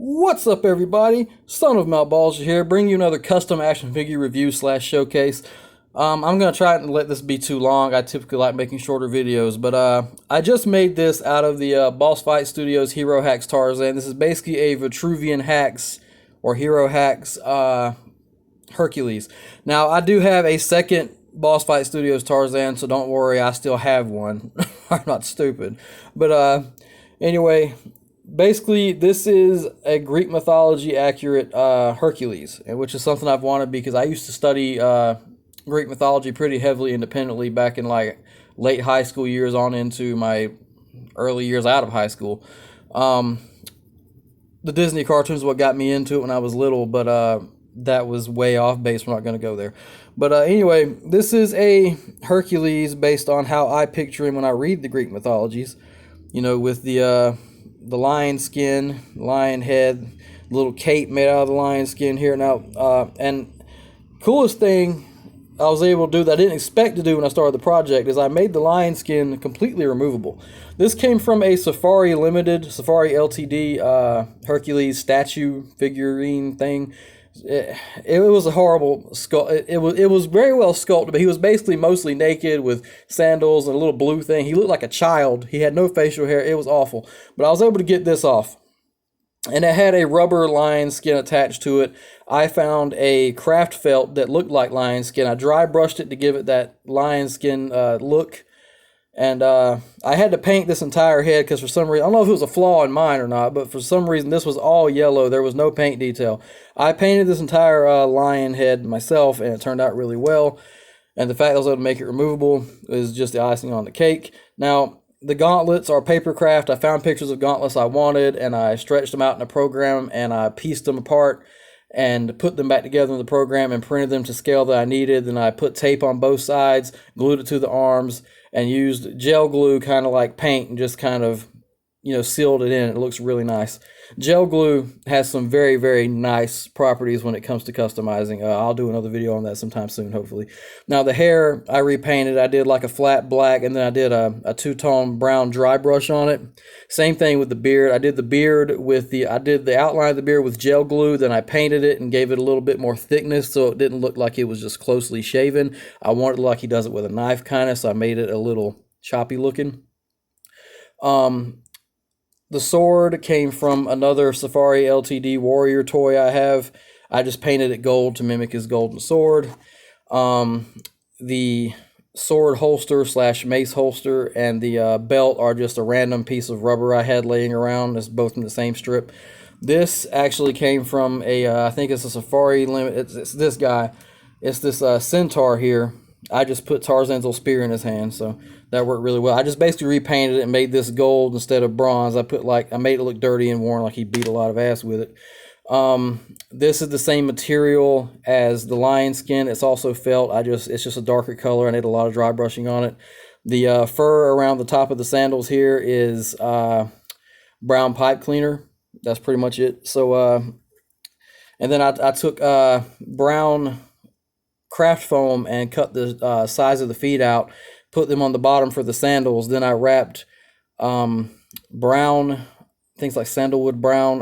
What's up, everybody? Son of Malbalgia here, bringing you another custom action figure review slash showcase. I'm gonna try and let this be too long. I typically like making shorter videos, but I just made this out of the Boss Fight Studios Hero Hacks Tarzan. This is basically a Vitruvian Hacks or Hero Hacks Hercules. Now, I do have a second Boss Fight Studios Tarzan, so don't worry, I still have one. I'm not stupid. But anyway, basically, this is a Greek mythology accurate Hercules, which is something I've wanted because I used to study Greek mythology pretty heavily independently back in like late high school years on into my early years out of high school. The Disney cartoons is what got me into it when I was little, but that was way off base. We're not going to go there. But anyway, this is a Hercules based on how I picture him when I read the Greek mythologies. You know, with the lion skin, lion head, little cape made out of the lion skin here. Now, and coolest thing I was able to do that I didn't expect to do when I started the project is I made the lion skin completely removable. This came from a Safari Limited, Safari LTD Hercules statue figurine thing. It was a horrible sculpt. It was very well sculpted, but he was basically mostly naked with sandals and a little blue thing. He looked like a child. He had no facial hair. It was awful. But I was able to get this off. And it had a rubber lion skin attached to it. I found a craft felt that looked like lion skin. I dry brushed it to give it that lion skin look. And I had to paint this entire head because for some reason, I don't know if it was a flaw in mine or not, but for some reason this was all yellow. There was no paint detail. I painted this entire lion head myself, and it turned out really well. And the fact that I was able to make it removable is just the icing on the cake. Now, the gauntlets are paper craft. I found pictures of gauntlets I wanted, and I stretched them out in a program, and I pieced them apart and put them back together in the program and printed them to scale that I needed. Then I put tape on both sides, glued it to the arms, and used gel glue kind of like paint and just kind of, sealed it in. It looks really nice. Gel glue has some very, very nice properties when it comes to customizing. I'll do another video on that sometime soon, hopefully. Now, the hair I repainted. I did like a flat black, and then I did a two-tone brown dry brush on it. Same thing with the beard. I did the beard with I did the outline of the beard with gel glue, then I painted it and gave it a little bit more thickness so it didn't look like it was just closely shaven. I wanted it like he does it with a knife kind of, so I made it a little choppy looking. The sword came from another Safari LTD Warrior toy I have. I just painted it gold to mimic his golden sword. The sword holster slash mace holster and the belt are just a random piece of rubber I had laying around. It's both from the same strip. This actually came from I think it's a Safari Limit. It's this guy. It's this centaur here. I just put Tarzan's little spear in his hand, so that worked really well. I just basically repainted it and made this gold instead of bronze. I made it look dirty and worn, like he beat a lot of ass with it. This is the same material as the lion skin. It's also felt. It's just a darker color. I did a lot of dry brushing on it. The fur around the top of the sandals here is brown pipe cleaner. That's pretty much it. So, and then I took brown craft foam and cut the size of the feet out, put them on the bottom for the sandals. Then I wrapped brown things like sandalwood brown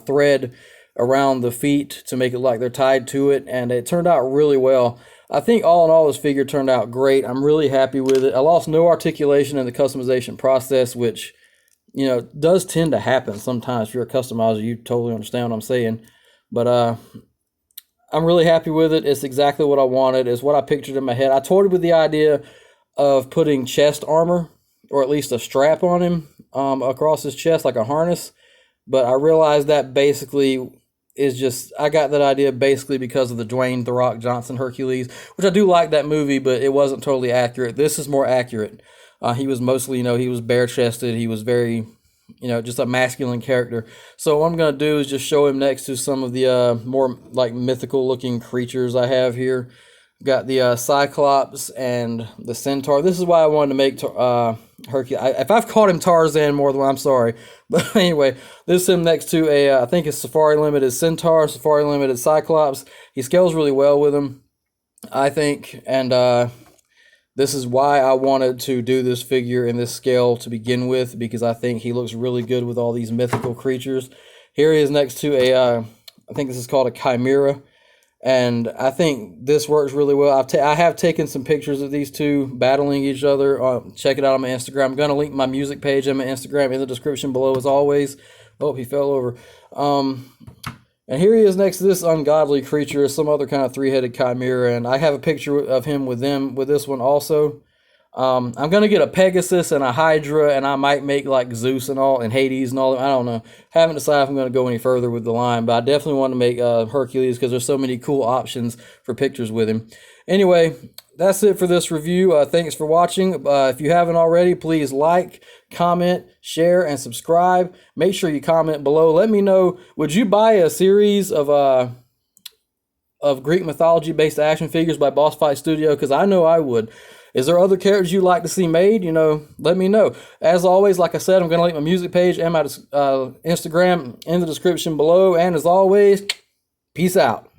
thread around the feet to make it like they're tied to it, and it turned out really well. I think all in all this figure turned out great. I'm really happy with it. I lost no articulation in the customization process, which does tend to happen sometimes. If you're a customizer, you totally understand what I'm saying. But I'm really happy with it. It's exactly what I wanted. It's what I pictured in my head. I toyed with the idea of putting chest armor, or at least a strap on him across his chest like a harness. But I realized that basically is just, I got that idea basically because of the Dwayne "The Rock" Johnson Hercules, which I do like that movie, but it wasn't totally accurate. This is more accurate. He was mostly, he was bare-chested. He was very, just a masculine character. So what I'm going to do is just show him next to some of the more like mythical looking creatures I have here. Got the Cyclops and the Centaur. This is why I wanted to make Hercules. If I've called him Tarzan more than one, I'm sorry. But anyway, this is him next to I think it's Safari Limited Centaur, Safari Limited Cyclops. He scales really well with him, I think. And This is why I wanted to do this figure in this scale to begin with, because I think he looks really good with all these mythical creatures. Here he is next to I think this is called a chimera, and I think this works really well. I have taken some pictures of these two battling each other. Check it out on my Instagram. I'm going to link my music page and my Instagram in the description below as always. Oh, he fell over. And here he is next to this ungodly creature, some other kind of three-headed chimera, and I have a picture of him with this one also. I'm going to get a Pegasus and a Hydra, and I might make like Zeus and all, and Hades and all. I don't know. Haven't decided if I'm going to go any further with the line, but I definitely want to make Hercules because there's so many cool options for pictures with him. Anyway, that's it for this review. Thanks for watching. If you haven't already, please like, comment, share, and subscribe. Make sure you comment below. Let me know, would you buy a series of Greek mythology-based action figures by Boss Fight Studio? Because I know I would. Is there other characters you'd like to see made? You know, let me know. As always, like I said, I'm going to link my music page and my Instagram in the description below. And as always, peace out.